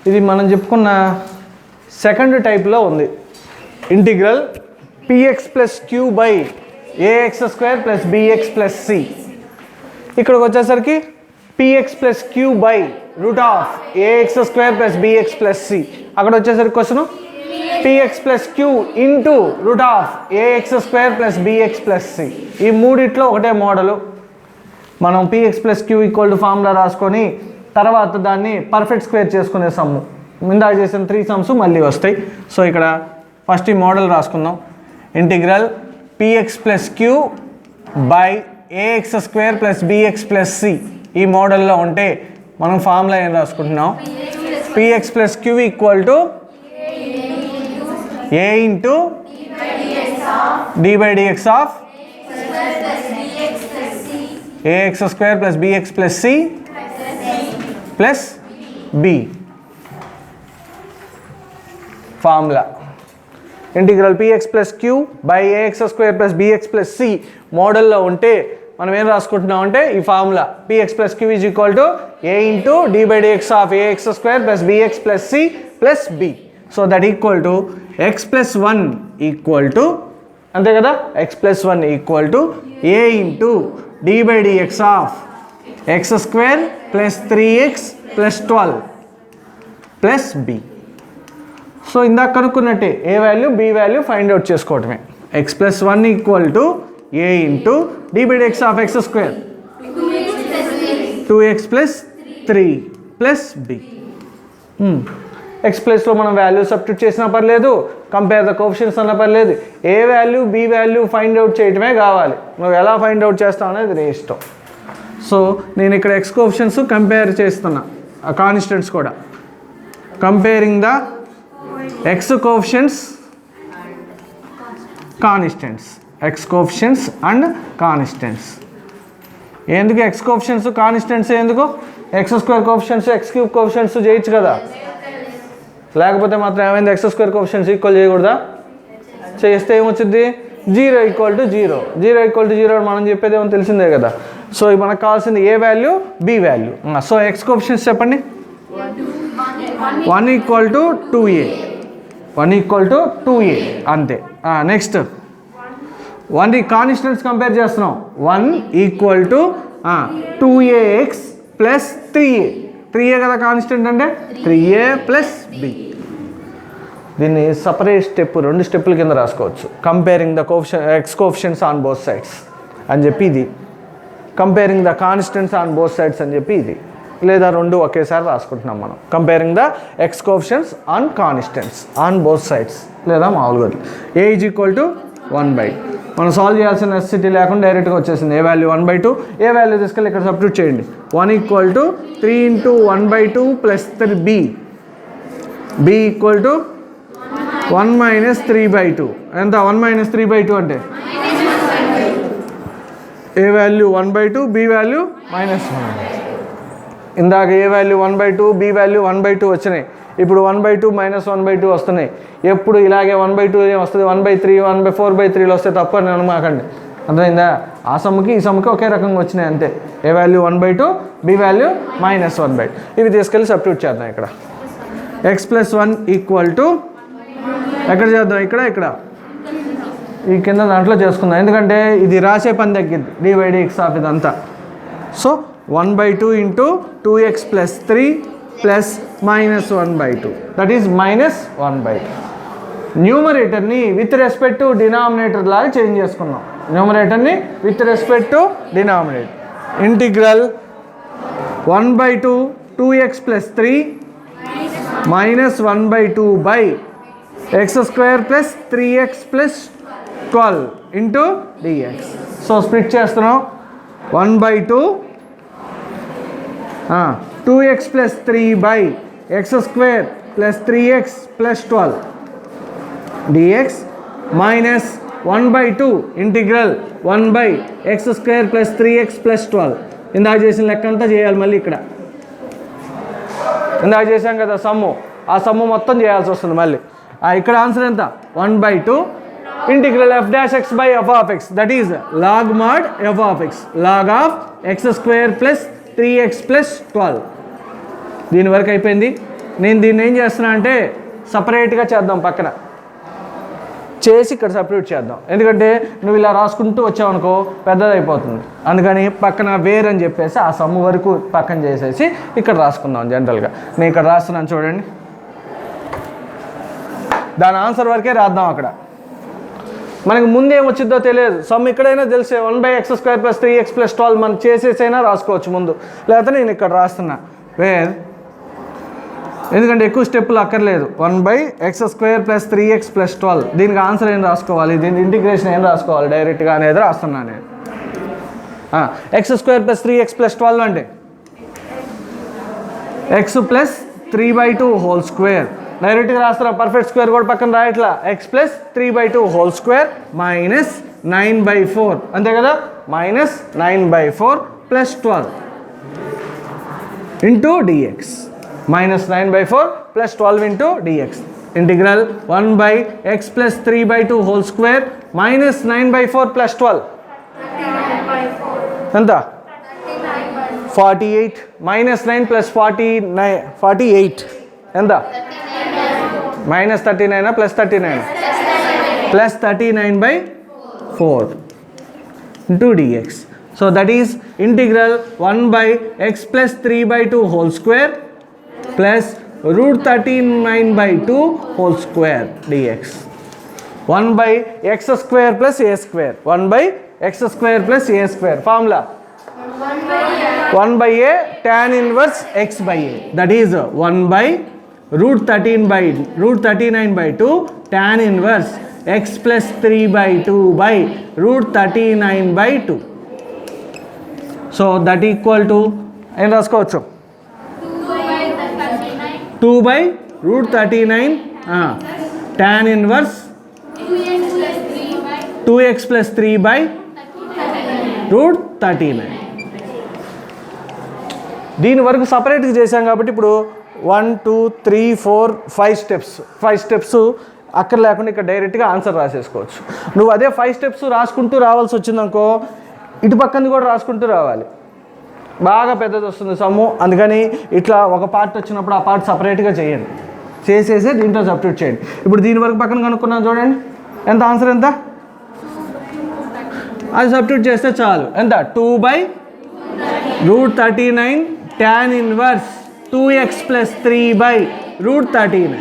ఇది మనం చెప్పుకున్న సెకండ్ టైప్లో ఉంది. Integral px plus q by a x square plus b x plus c. ఇక్కడికి వచ్చేసరికి px plus q by root of a x square plus b x plus c. అక్కడ వచ్చేసరికి question px plus q into root of a x square plus b x plus c. ఈ మూడిట్లో ఒకటే model. మనం px plus q equal to formula రాసుకొని తర్వాత దాన్ని perfect square చేసుకునే సమ్ము. ఇందాక చేసిన 3 సమ్స్ మళ్ళీ వస్తాయి. సో ఇక్కడ ఫస్ట్ ఈ మోడల్ రాసుకుందాం. Integral px plus q by a x square plus b x plus c. ఈ మోడల్లో ఉంటే మనం ఫార్ములా ఏం రాసుకుంటున్నాం? px plus q equal to a into d by dx of ax square plus bx plus c plus b. Formula integral px plus q by ax square plus bx plus c మోడల్లో ఉంటే మనం ఏం రాసుకుంటున్నాం అంటే ఈ formula px plus q is equal to a into d by dx of ax square plus bx plus c plus b. So that equal to x plus 1 equal to అంతే కదా, x plus 1 equal to a into d by dx of x square plus 3x plus 12 plus b. సో ఇందాక కనుక్కున్నట్టే a value b value find out చేసుకోవటమే. x plus 1 equal to a into d by dx of x square 2x plus 3 plus b. X ప్లేస్లో మనం value substitute చేసినా పర్లేదు, compare the coefficients అన్నా పర్లేదు. A value b value find out చేయటమే కావాలి. నువ్వు ఎలా ఫైండ్ అవుట్ చేస్తావు అనేది నీ ఇష్టం. సో నేను ఇక్కడ ఎక్స్ కోఎఫిషియెంట్స్ కంపేర్ చేస్తున్నా, కాన్స్టెంట్స్ కూడా. Comparing the X coefficients constants, X coefficients and constants. ఎందుకు ఎక్స్ కోఎఫిషియెంట్స్ కాన్స్టెంట్స్? ఎందుకు X square coefficients X cube coefficients చేయొచ్చు కదా. లేకపోతే మాత్రం ఏమైంది, ఎక్స్ స్క్వేర్ కోఎఫిషియెంట్స్ ఈక్వల్ చేయకూడదా? చేస్తే ఏమొచ్చింది? 0 ఈక్వల్ టు 0. 0 ఈక్వల్ టు 0 మనం చెప్పేది ఏమో తెలిసిందే కదా. సో మనకు కావాల్సింది a value b value. So x coefficients చెప్పండి. 1 equal to 2a, 1 equal to 2a అంతే. నెక్స్ట్ 1 కాన్స్టెంట్స్ కంపేర్ చేస్తున్నాం. 1 equal to 2ax plus 3a. 3a కదా కాన్స్టెంట్ అంటే 3a ప్లస్ b. దీన్ని సపరేట్ స్టెప్ 2 స్టెప్పుల కింద రాసుకోవచ్చు. Comparing the X coefficients on both sides అని చెప్పి ఇది, comparing the constants on both sides అని చెప్పి ఇది, లేదా 2 ఒకేసారి రాసుకుంటున్నాం మనం. Comparing the X coefficients on constants on both sides, లేదా మామూలుగా a ఈజ్ ఈక్వల్ టు 1/. మనం సాల్వ్ చేయాల్సిన నెసెసిటీ లేకుండా డైరెక్ట్గా వచ్చేసింది. ఏ వాల్యూ 1/2, ఏ వాల్యూ తీసుకెళ్ళి ఇక్కడ సబ్స్టిట్యూట్ చేయండి. 1 equal to 3 into 1/2 plus 3b, b equal to 1 minus 3/2. ఎంత 1 మైనస్ 3/2 అంటే ఏ వాల్యూ 1/2, b వాల్యూ -1. ఇందాక ఏ వాల్యూ 1/2, b వాల్యూ 1/2 వచ్చినాయి. ఇప్పుడు 1/2 మైనస్ 1/2 వస్తున్నాయి. ఎప్పుడు ఇలాగే 1/2 వస్తుంది, 1/3 4/3 వస్తే తప్ప అని అనమాకండి. అర్థమైందా? ఆ సమ్ముకి ఈ సమ్ముకి ఒకే రకంగా వచ్చినాయి అంతే. ఏ వాల్యూ 1/2, బి వాల్యూ -1/2. ఇవి తీసుకెళ్ళి సబ్స్టిట్యూట్ చేద్దాం. ఇక్కడ x ప్లస్ 1 ఈక్వల్ టు ఎక్కడ చేద్దాం? ఇక్కడ ఈ కింద దాంట్లో చేసుకుందాం. ఎందుకంటే ఇది రాసే పని తగ్గింది, d బై dx ఆఫ్ ఇదంతా. So 1/2 into 2x plus 3 plus -1/2, that is -1/2. న్యూమరేటర్ని విత్ రెస్పెక్ట్ టు డినామినేటర్ లాగా చేంజ్ చేసుకున్నాం. న్యూమరేటర్ని with respect to denominator. Integral 1/2 2x plus 3 -1/2 by x square plus 3x plus 12 into dx. So split చేస్తున్నాం. 1/2 2x plus 3 by x square plus 3x plus 12 dx minus 1/2 integral 1/x square plus 3x plus 12. ఇందాక చేసిన లెక్క అంతా చేయాలి మళ్ళీ ఇక్కడ. ఇందాక చేసాం కదా సమ్ము, ఆ సమ్ము మొత్తం చేయాల్సి వస్తుంది మళ్ళీ. ఇక్కడ ఆన్సర్ ఎంత? 1/2 integral f dash x by f of x, that is log mod f of x, log of x square plus 3x plus 12. దీని వరకు అయిపోయింది. నేను దీన్ని ఏం చేస్తున్నా అంటే సపరేట్గా చేద్దాం, పక్కన చేసి ఇక్కడ సపరేట్ చేద్దాం. ఎందుకంటే నువ్వు ఇలా రాసుకుంటూ వచ్చావనుకో పెద్దదైపోతుంది. అందుకని పక్కన వేర్ అని చెప్పేసి ఆ సమ్ము వరకు పక్కన చేసేసి ఇక్కడ రాసుకుందాం. జనరల్గా నేను ఇక్కడ రాస్తున్నాను చూడండి, దాని ఆన్సర్ వరకే రాద్దాం. అక్కడ మనకి ముందేం వచ్చిందో తెలియదు, సమ్ ఇక్కడైనా తెలిసే 1/x² + 3x + 12 మనం చేసేసైనా రాసుకోవచ్చు ముందు. లేకపోతే నేను ఇక్కడ రాస్తున్నా వేర్, ఎందుకంటే ఎక్కువ స్టెప్పులు అక్కర్లేదు. 1/x² + 3x + 12 దీనికి ఆన్సర్ ఏం రాసుకోవాలి, దీని ఇంటిగ్రేషన్ ఏం రాసుకోవాలి డైరెక్ట్గా అనేది రాస్తున్నాను నేను. x² + 3x + 12 అంటే x + 3/2 హోల్ స్క్వేర్. డైరెక్ట్గా రాస్తారా, పర్ఫెక్ట్ స్క్వేర్ కూడా పక్కన రాయట్లా. x + 3/2 హోల్ స్క్వేర్ మైనస్ 9/4 అంతే కదా, minus 9/4 + 12 into dx. minus 9/4 plus 12 into dx. Integral 1/x + 3/2 whole square minus 9/4 plus 12. ఎంత 48 minus 9 plus 48 ఎంత minus 39 plus 39 plus 39/4 into dx. So that is integral 1/x + 3/2 whole square plus √39/2 whole square dx. 1/x² + a². 1/x² + a². Formula 1/a tan inverse x/a. That is 1/√39/2 tan inverse x + 3/2/√39/2. So that equal to ఏం రాసుకోవచ్చు, 2/√39 tan inverse 2x + 3/√39. దీని వరకు సపరేట్గా చేశాం కాబట్టి ఇప్పుడు 1 2 3 4 5 steps అక్కడ లేకుండా ఇక్కడ డైరెక్ట్గా ఆన్సర్ రాసేసుకోవచ్చు. నువ్వు అదే 5 స్టెప్స్ రాసుకుంటూ రావాల్సి వచ్చిందనుకో, ఇటు పక్కన కూడా రాసుకుంటూ రావాలి, బాగా పెద్దది వస్తుంది సమ్ము. అందుకని ఇట్లా ఒక పార్ట్ వచ్చినప్పుడు ఆ పార్ట్ సపరేట్గా చేయండి, చేసేసి దీంట్లో సబ్స్టిట్యూట్ చేయండి. ఇప్పుడు దీని వరకు పక్కన కనుక్కున్నాను చూడండి, ఎంత ఆన్సర్ ఎంత, అది సబ్స్టిట్యూట్ చేస్తే చాలు. ఎంత 2/√39 tan inverse 2x + 3/√39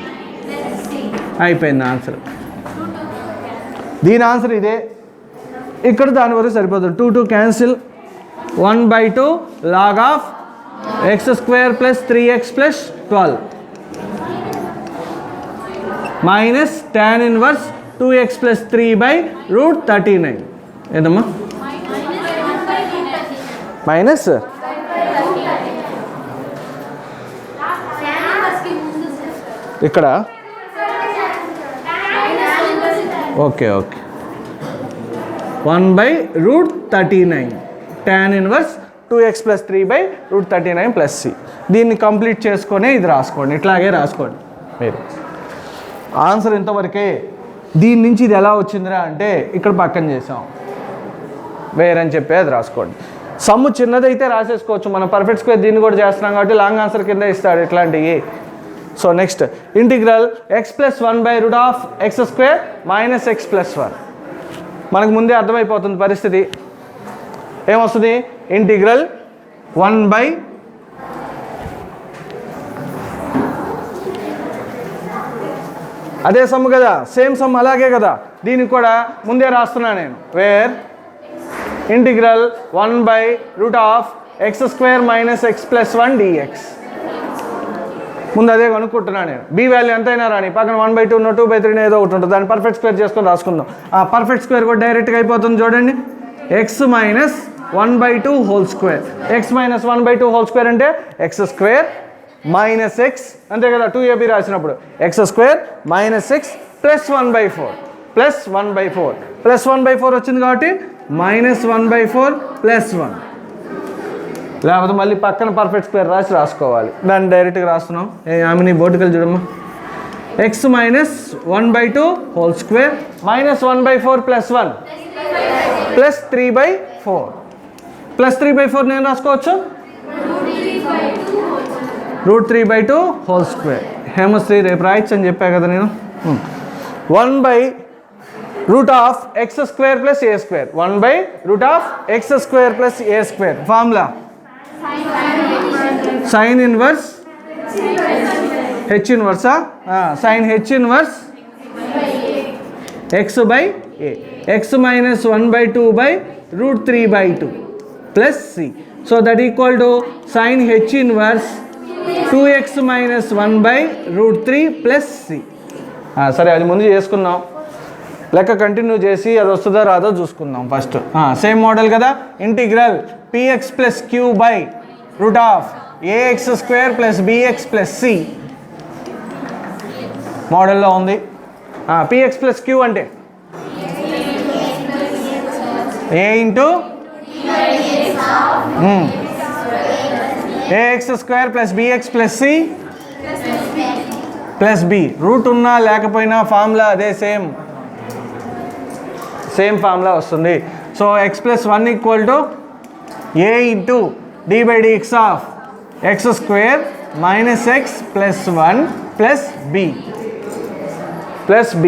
అయిపోయింది ఆన్సర్. దీని ఆన్సర్ ఇదే, ఇక్కడ దాని వరకు సరిపోతుంది. 2 cancel, 1/2 log of x² + 3x + 12 minus tan inverse 2x + 3/√39 ఏదమ్మా మైనస్ ఇక్కడ okay 1/√39 tan inverse 2x + 3/√39 + c. దీన్ని కంప్లీట్ చేసుకొని ఇది రాసుకోండి, ఇట్లాగే రాసుకోండి మీరు. ఆన్సర్ ఇంతవరకే. దీని నుంచి ఇది ఎలా వచ్చిందిరా అంటే ఇక్కడ పక్కన చేసాం వేరని చెప్పి అది రాసుకోండి. సమ్ము చిన్నదైతే రాసేసుకోవచ్చు, మనం పర్ఫెక్ట్ స్క్వేర్ దీన్ని కూడా చేస్తున్నాం కాబట్టి లాంగ్ ఆన్సర్ కింద ఇస్తాడు ఇట్లాంటివి. So next integral x + 1/√x² - x + 1. మనకు ముందే అర్థమైపోతుంది పరిస్థితి ఏమొస్తుంది, ఇంటిగ్రల్ 1/ అదే సమ్ కదా, సేమ్ సమ్ అలాగే కదా, దీనికి కూడా ముందే రాస్తున్నా నేను. Where integral 1/√x² - x + 1 dx. ముందు అదే కనుక్కుంటున్నా నేను. బి వాల్యూ ఎంతైనా రాని, పక్కన 1/2 2/3 ఏదో ఒకటి ఉంటుంది, దాన్ని పర్ఫెక్ట్ స్క్వేర్ చేసుకొని రాసుకుందాం. ఆ పర్ఫెక్ట్ స్క్వేర్ కూడా డైరెక్ట్గా అయిపోతుంది చూడండి. x - 1/2 whole square. x - 1/2 whole square అంటే x² - x అంతే కదా, 2ab రాసినప్పుడు x² - x + 1/4 + 1/4 + 1/4 వచ్చింది కాబట్టి -1/4 + 1. లేకపోతే మళ్ళీ పక్కన పర్ఫెక్ట్ స్క్వేర్ రాసుకోవాలి. దాన్ని డైరెక్ట్గా రాస్తున్నాం. ఆమె నీ బోర్డుకెళ్ళి చూడమ్మా. x - 1/2 హోల్ స్క్వేర్ -1/4 + 1 + 3/4 + 3/4 నేను రాసుకోవచ్చు. √3/2 హోల్ స్క్వేర్. హేమశ్రీ రేపు రాయొచ్చు అని చెప్పా కదా నేను. 1/√(x² + a²). 1/√(x² + a². Formula sine inverse h ఇన్వర్సా, sine h inverse x/a. x - 1/2/√3/2 plus c. So that equal to sin h inverse 2x - 1/√3 plus c. సరే అది ముందు చేసుకున్నాం, లెక్క కంటిన్యూ చేసి అది వస్తుందో రాదో చూసుకుందాం ఫస్ట్. సేమ్ మోడల్ కదా. Integral px + q/√ax² + bx + c మోడల్లో ఉంది. px + q అంటే a into ax² + bx + c + b. Root ఉన్నా లేకపోయినా ఫార్ములా అదే, సేమ్ ఫార్ములా వస్తుంది. So x + 1 = a into d/dx of x² - x + 1 + b + b.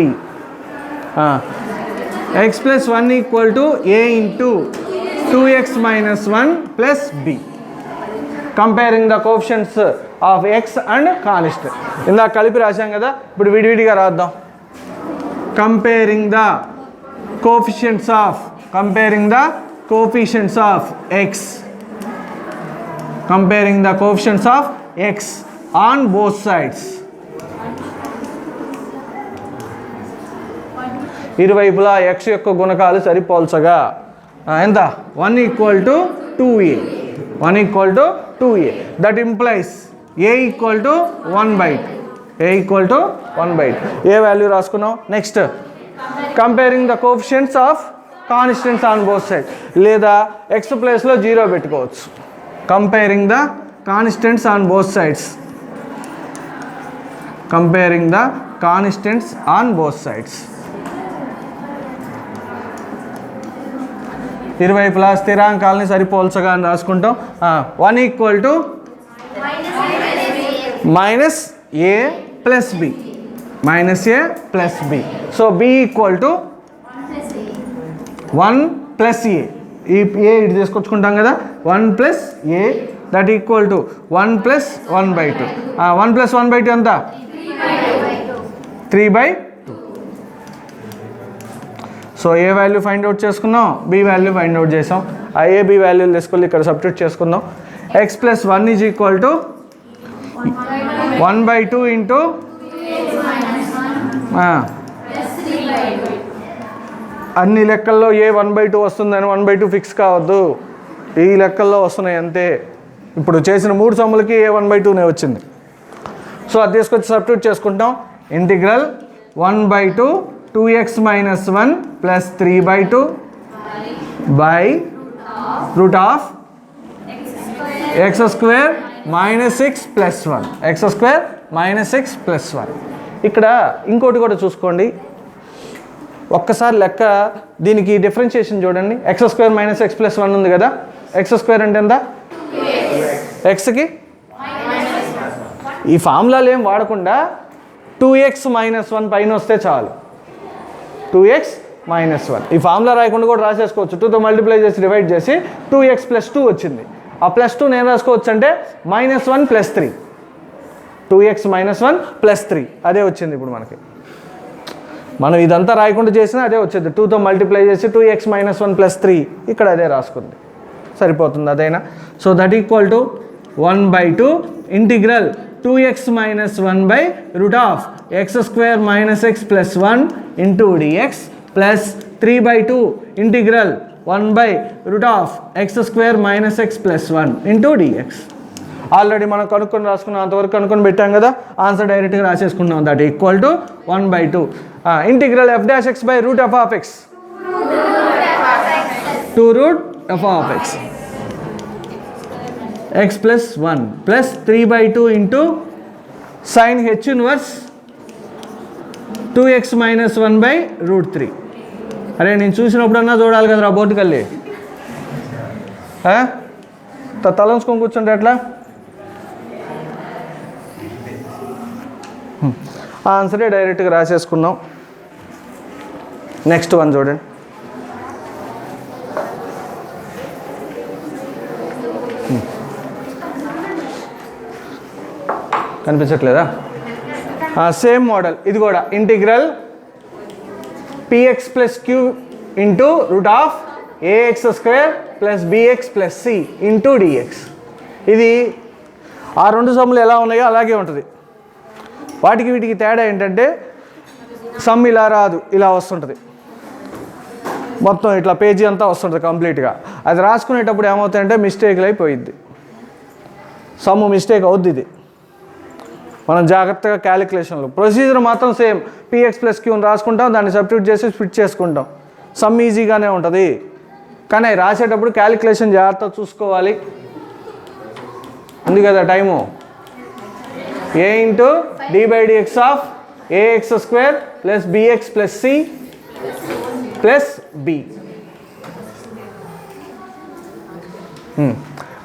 x + 1 = a into 2x - 1 + b. Comparing the coefficients of x and constant. ఇందాక కలిపి రాశాం కదా, ఇప్పుడు విడివిడిగా రాద్దాం. Comparing the coefficients of x. Comparing the coefficients of x on both sides. ఇరువైపులా x యొక్క గుణకాలు సరిపోల్చగా ఎంత? 1 = 2a. 1 = 2a. That implies a = 1/2. a = 1/2. A value రాసుకున్నాం. Next comparing the coefficients of constants on both side, లేదా x ప్లేస్లో 0 పెట్టుకోవచ్చు. Comparing the constants on both sides. Comparing the constants on both sides. ఇరువైపులా స్థిరాంకాలని సరిపోల్చగా అని రాసుకుంటాం. 1 = -a + b. -a + b. So b = 1 + a. ఈ a ఇటు తీసుకొచ్చుకుంటాం కదా. 1 + a దట్ ఈక్వల్ టు 1 + 1/2. 1 + 1/2 ఎంత? 3/2. సో ఏ వాల్యూ ఫైండ్ అవుట్ చేసుకున్నాం, బి వాల్యూ ఫైండ్ అవుట్ చేసాం. ఆ ఏ బి వాల్యూలు తీసుకొని ఇక్కడ సబ్స్టిట్యూట్ చేసుకుందాం. x + 1 = 1/2 ఇంటూ అన్ని లెక్కల్లో ఏ 1/2 వస్తుందని 1/2 ఫిక్స్ కావద్దు. ఈ లెక్కల్లో వస్తున్నాయి అంతే. ఇప్పుడు చేసిన 3 సమ్ములకి ఏ 1/2నే వచ్చింది. సో అది తీసుకొచ్చి సబ్స్టిట్యూట్ చేసుకుంటాం. Integral 1/2 2x - 1 + 3/2 x² - x + 1. x² - x + 1. ఇక్కడ ఇంకోటి కూడా చూసుకోండి. ఒక్కసారి లెక్క దీనికి డిఫరెన్షియేషన్ చూడండి. x² - x + 1 ఉంది కదా. x² అంటే ఎంత? xకి ఈ ఫార్ములాలు ఏం వాడకుండా 2x - 1 పైన వస్తే చాలు. 2x - 1 ఈ ఫార్ములా రాయకుండా కూడా రాసేసుకోవచ్చు. 2తో మల్టిప్లై చేసి డివైడ్ చేసి 2x + 2 వచ్చింది. ఆ +2 నేను రాసుకోవచ్చు అంటే -1 + 3. 2x - 1 + 3 అదే వచ్చింది. ఇప్పుడు మనం ఇదంతా రాయకుండా చేసినా అదే వచ్చేది. 2తో మల్టిప్లై చేసి 2x - 1 + 3 ఇక్కడ అదే రాసుకుంది, సరిపోతుంది అదైనా. So that equal to 1/2 integral 2x - 1/√(x² - x + 1 into dx plus 3/2 integral 1/√(x² - x + 1 into dx. Already మనం కనుక్కొని రాసుకున్నాం, అంతవరకు కనుక్కొని పెట్టాం కదా. ఆన్సర్ డైరెక్ట్గా రాసేసుకున్నాం. That equal to 1/2 integral f'(f(x) 2√f(x) x + 1 plus 3/2 into sin h inverse 2x - 1/√3. అరే నేను చూసినప్పుడన్నా చూడాలి కదరా బోర్డుకెళ్ళి. తలంచుకొని కూర్చుంటే ఎట్లా? ఆ ఆన్సరే డైరెక్ట్గా రాసేసుకున్నాం. నెక్స్ట్ వన్ చూడండి. కనిపించట్లేదా? సేమ్ మోడల్ ఇది కూడా. Integral px plus q into root of ax square plus bx plus c into dx. ఇది ఆ రెండు సమ్ములు ఎలా ఉన్నాయో అలాగే ఉంటుంది. వాటికి వీటికి తేడా ఏంటంటే సమ్ ఇలా రాదు, ఇలా వస్తుంటుంది. మొత్తం ఇట్లా పేజీ అంతా వస్తుంటుంది కంప్లీట్గా. అది రాసుకునేటప్పుడు ఏమవుతాయంటే మిస్టేక్లు అయిపోయిద్ది. సమ్ మిస్టేక్ అవుద్ది. ఇది మనం జాగ్రత్తగా క్యాలిక్యులేషన్లో ప్రొసీజర్ మాత్రం సేమ్. px ప్లస్ క్యూని రాసుకుంటాం, దాన్ని సబ్స్టిట్యూట్ చేసి స్ప్లిట్ చేసుకుంటాం. సమ్ ఈజీగానే ఉంటుంది, కానీ రాసేటప్పుడు క్యాలిక్యులేషన్ జాగ్రత్తగా చూసుకోవాలి. ఉంది కదా time. a into d/dx of ax square plus bx plus c plus b.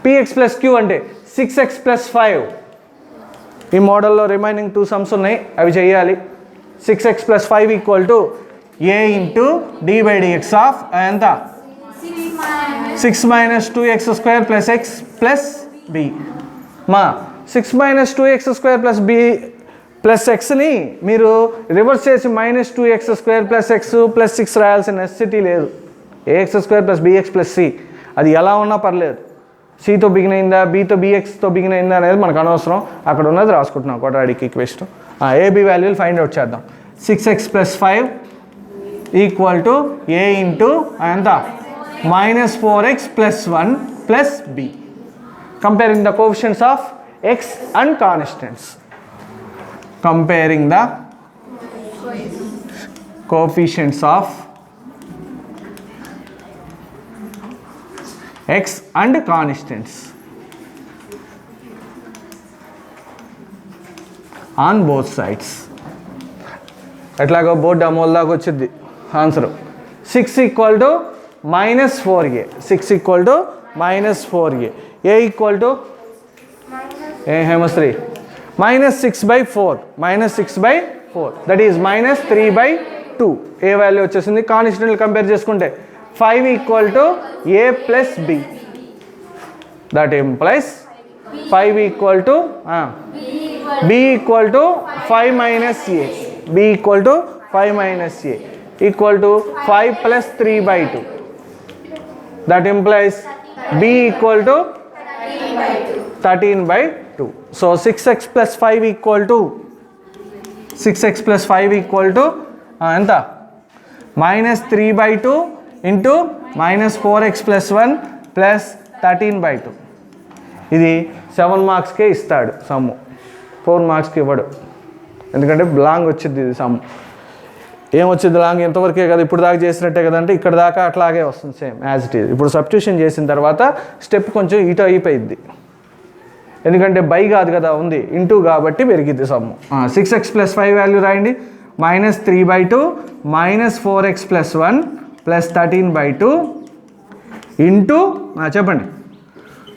px plus q అంటే 6x ప్లస్ 5. ఈ మోడల్లో రిమైనింగ్ 2 సమ్స్ ఉన్నాయి, అవి చేయాలి. 6x plus 5 equal to a into d/dx of ఎంత 6 minus 2x square plus x plus b. మా 6 minus 2x square plus b plus ఎక్స్ని మీరు రివర్స్ చేసి minus 2x square plus x plus 6 రాయాల్సిన నెసెసిటీ లేదు. ax square plus bx plus c అది ఎలా ఉన్నా పర్లేదు. సితో బిగిన్ అయిందా, బీతో bxతో బిగిన్ అయిందా అనేది మనకు అనవసరం. అక్కడ ఉన్నది రాసుకుంటున్నాం క్వాడ్రాటిక్ ఈక్వేషన్. ab వాల్యూలు ఫైండ్ అవుట్ చేద్దాం. 6x plus 5 equal to a into ఎంత minus 4x plus 1 plus b. Comparing the coefficients of x and constants. Comparing the coefficients of x and constants on both sides. ఎట్లాగో board Amol దాకా వచ్చింది answer. 6 equal to minus 4a. 6 equal to minus 4a. a equal to Hemasri minus 6/4. Minus 6/4 that is minus 3/2. A value వచ్చేసింది. కాన్స్టెంట్లు compare చేసుకుంటే 5 equal to a plus b. That implies 5 equal to b equal to 5 minus a. b equal to 5 minus a equal to 5 plus 3/2. That implies b equal to 13/2. So 6x plus 5 equal to 6x plus 5 equal to ఎంత minus 3/2 into minus 4x plus 1 plus 13/2. ఇది 7 మార్క్స్కే ఇస్తాడు sum, 4 మార్క్స్కి ఇవ్వడు. ఎందుకంటే long వచ్చింది ఇది some. ఏమొచ్చింది long ఎంతవరకే కదా, ఇప్పుడు దాకా చేసినట్టే కదంటే ఇక్కడ దాకా అట్లాగే వస్తుంది సేమ్ యాజ్ ఇట్ ఈజ్. ఇప్పుడు సబ్స్టిట్యూషన్ చేసిన తర్వాత స్టెప్ కొంచెం ఇటు అయిపోయింది, ఎందుకంటే బై కాదు కదా ఉంది, ఇంటూ కాబట్టి పెరిగిద్ది సమ్ము. 6x ప్లస్ 5 వాల్యూ రాయండి. Minus 3/2 minus 4x plus 1 plus 13/2 into చెప్పండి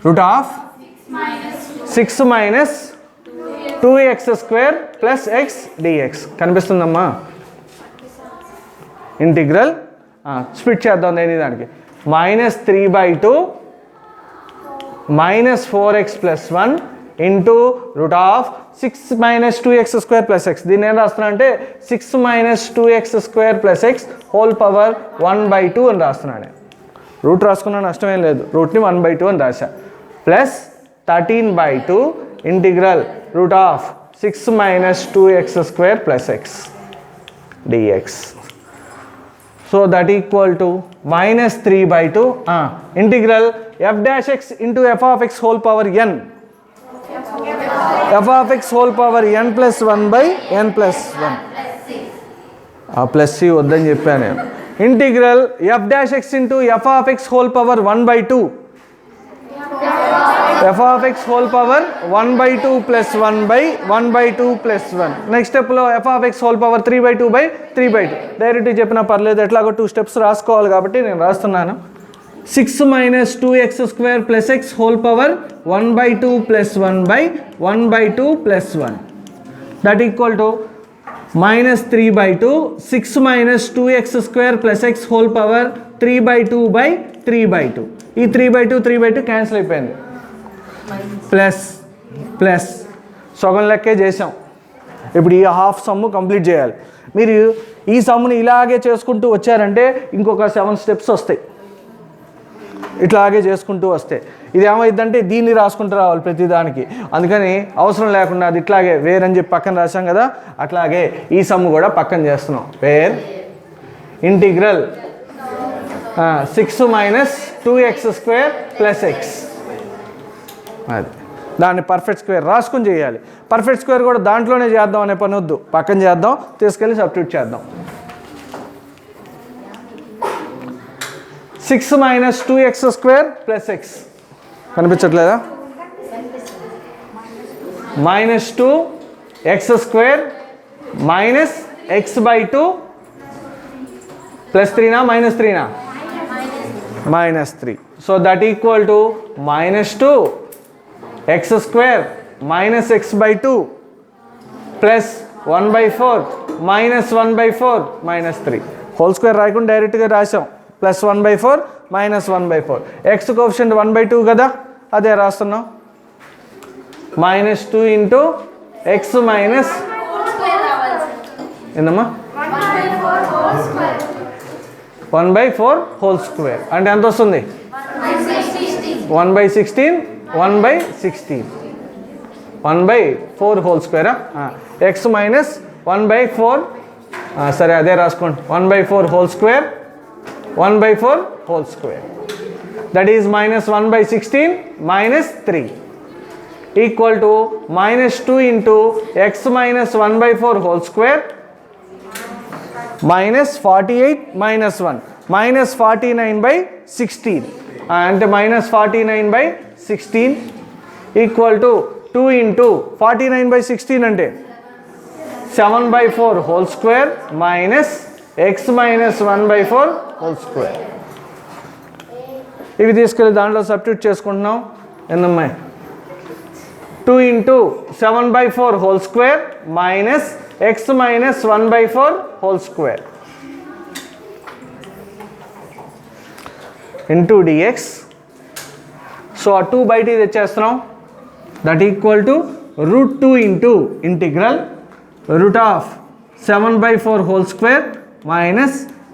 root of 6 minus 2x square plus x dx. కనిపిస్తుందమ్మా. ఇంటిగ్రల్ స్ప్లిట్ చేద్దాం దేని దానికి. Minus 3/2 minus 4x plus 1 into root of 6 minus 2x square plus x. దీన్ని ఏం రాస్తున్నా అంటే 6 minus 2x square plus x whole power 1/2 అని రాస్తున్నాను. రూట్ రాసుకున్నా నష్టమేం లేదు, రూట్ని 1/2 అని రాశా. Plus 13/2 integral root of 6 minus 2x square plus x dx. So that equal to minus 3/2 integral f dash x into f of x whole power n. f of x whole power n plus 1 by n plus 1. Plus c వద్దని చెప్పాను నేను. Integral f dash x into f of x whole power 1/2. f of x whole power 1/2 plus 1 by 1/2 plus 1. Next స్టెప్లో f of x whole power 3/2 by 3/2. డైరెక్ట్గా చెప్పినా పర్లేదు, ఎట్లాగో 2 steps రాసుకోవాలి కాబట్టి నేను రాస్తున్నాను. 6 minus 2x square plus x whole power 1/2 plus 1 by 1/2 plus 1 that equal to -3/2 6 - 2x² + x whole power 3/2/3/2 ఈ 3/2 క్యాన్సిల్ అయిపోయింది ప్లస్ సగం లెక్కే చేసాం. ఇప్పుడు ఈ హాఫ్ సమ్ము కంప్లీట్ చేయాలి. మీరు ఈ సమ్ముని ఇలాగే చేసుకుంటూ వచ్చారంటే ఇంకొక 7 స్టెప్స్ వస్తాయి. ఇట్లాగే చేసుకుంటూ వస్తే ఇది ఏమైందంటే దీన్ని రాసుకుంటూ రావాలి ప్రతిదానికి. అందుకని అవసరం లేకుండా అది ఇట్లాగే వేరని చెప్పి పక్కన రాసాం కదా, అట్లాగే ఈ సమ్ము కూడా పక్కన చేస్తున్నాం. వేర్ ఇంటిగ్రల్ 6 - 2x² + x అది దాన్ని పర్ఫెక్ట్ స్క్వేర్ రాసుకొని చేయాలి. పర్ఫెక్ట్ స్క్వేర్ కూడా దాంట్లోనే చేద్దాం అనే పని వద్దు, పక్కన చేద్దాం, తీసుకెళ్ళి సబ్స్టిట్యూట్ చేద్దాం. 6 - 2x² + x కనిపించట్లేదా? -2x² - x/2 +3 -3 -3. So that equal to -2x² - x/2 +1/4 -1/4 -3 whole square రాయకుండా డైరెక్ట్గా రాసాం. +1/4 -1/4 x కోఎఫిషియంట్ 1/2 కదా, అదే రాస్తున్నాం. -2 × x ఏందమ్మా 1/4 హోల్ స్క్వేర్ అంటే ఎంత వస్తుంది? 1/16 1/4 హోల్ స్క్వేరా? x - 1/4 సరే అదే రాసుకోండి. 1/4 whole square 1/4 whole square that is -1/16 -3 equal to -2 × x - 1/4 whole square -48 -1 -49/16 అంటే -49/16 ఈక్వల్ టు 2 × 49/16 అంటే 7/4 whole square -x - 1/4 whole square. ఇవి తీసుకెళ్ళి దాంట్లో సబ్స్టిట్యూట్ చేసుకుంటున్నాం. ఎన్నమ్మాయి 2 × 7/4 whole square -x - 1/4 whole square dx. So ఆ 2 బయటికి తెచ్చేస్తున్నాం. That equal to √2 × integral √7/4 whole square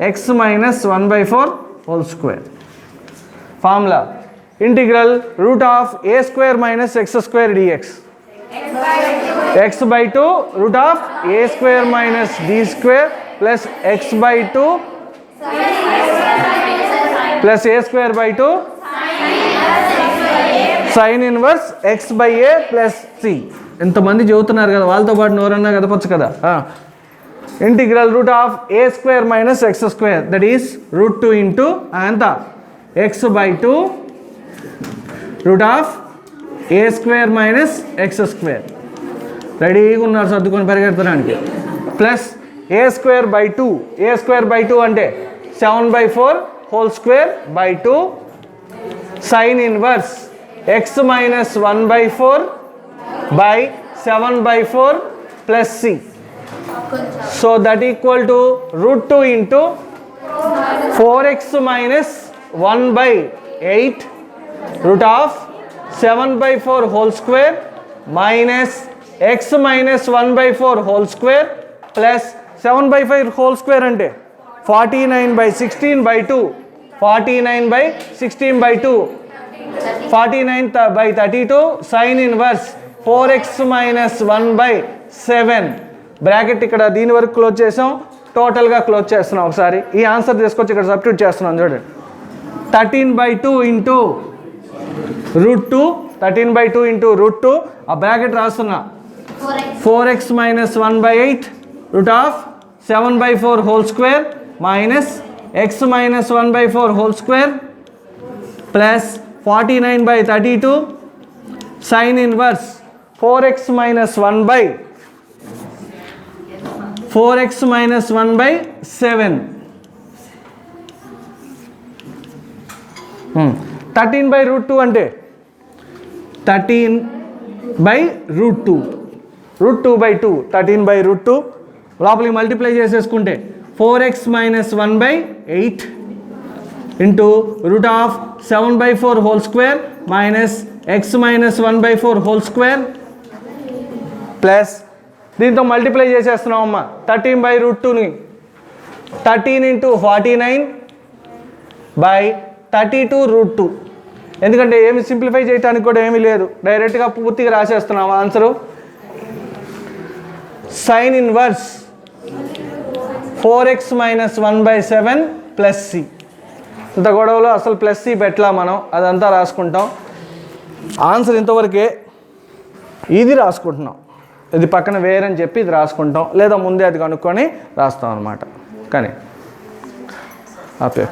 -x - 1/4 whole square. Formula integral √a² - x² dx x/2 √a² - d² + x/2 + a²/2 sin inverse x/a + c. ఎంతమంది చదువుతున్నారు కదా, వాళ్ళతో పాటు నోరన్నా కదపచ్చు కదా. Integral √a² - x² that is √2 ఎంత x/2 √a² - x². రెడీగా ఉన్నారు సర్దుకొని పరిగెత్తడానికి. ప్లస్ a²/2 అంటే 7/4 whole square /2 sin inverse x - 1/4 7/4 + c. So that equal to √2 × 4x - 1/8 √7/4 whole square -x - 1/4 whole square plus 7/4 whole square అంటే 49/16/2 49/16/2 49/32 sin ఇన్వర్స్ 4x - 1/7 బ్రాకెట్ ఇక్కడ దీని వరకు క్లోజ్ చేసాం. టోటల్గా క్లోజ్ చేస్తున్నాం. ఒకసారి ఈ ఆన్సర్ తీసుకొచ్చి ఇక్కడ సబ్స్టిట్యూట్ చేస్తున్నాం చూడండి. 13/2 × √2 13/2 × √2 ఆ బ్రాకెట్ రాస్తున్నా 4x - 1/8 √7/4 whole square -x - 1/4 whole square plus 49/32 sin inverse 4x - 1/7 13/√2 అంటే 13/√2 √2/2 13/√2 లోపలికి మల్టిప్లై చేసేసుకుంటే 4x - 1/8 into √7/4 whole square minus x - 1/4 whole square plus దీంతో మల్టిప్లై చేసేస్తున్నాం అమ్మ 13/√2ని 13 × 49/32√2 ఎందుకంటే ఏమి సింప్లిఫై చేయడానికి కూడా ఏమీ లేదు డైరెక్ట్గా పూర్తిగా రాసేస్తున్నాం answer sin inverse 4x - 1/7 plus c ఇంత గొడవలో అసలు ప్లస్ సి పెట్టలా మనం అదంతా రాసుకుంటాం ఆన్సర్ ఇంతవరకే ఇది రాసుకుంటున్నాం ఇది పక్కన వేరని చెప్పి ఇది రాసుకుంటాం లేదా ముందే అది కనుక్కొని రాస్తాం అన్నమాట కానీ ఆపే